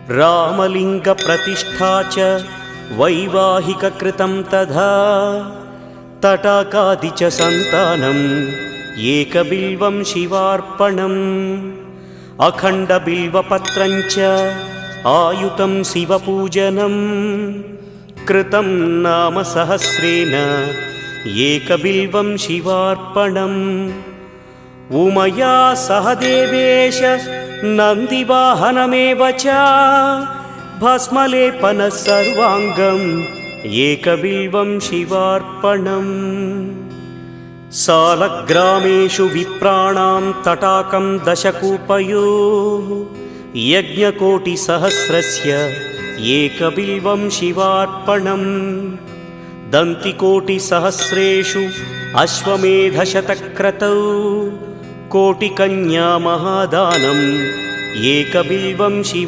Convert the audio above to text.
रामलिङ्गप्रतिष्ठा च वैवाहिककृतं तथा तटाकादि च सन्तानम् एकबिल्वं शिवार्पणम् अखण्डबिल्वपत्रं च आयुतं शिवपूजनं कृतं नाम सहस्रेण एकबिल्वं शिवार्पणम् उमया सह देवेश नन्दिवाहनमेव च भस्मलेपनः सर्वाङ्गम् एकबिल्वं शिवार्पणम् सालग्रामेषु विप्राणां तटाकं दशकूपयोः यज्ञकोटिसहस्रस्य एकबिल्वं शिवार्पणम् दन्तिकोटिसहस्रेषु अश्वमेधशतक्रतौ कोटिकन्या महादानम् एकबिल्वं शिवा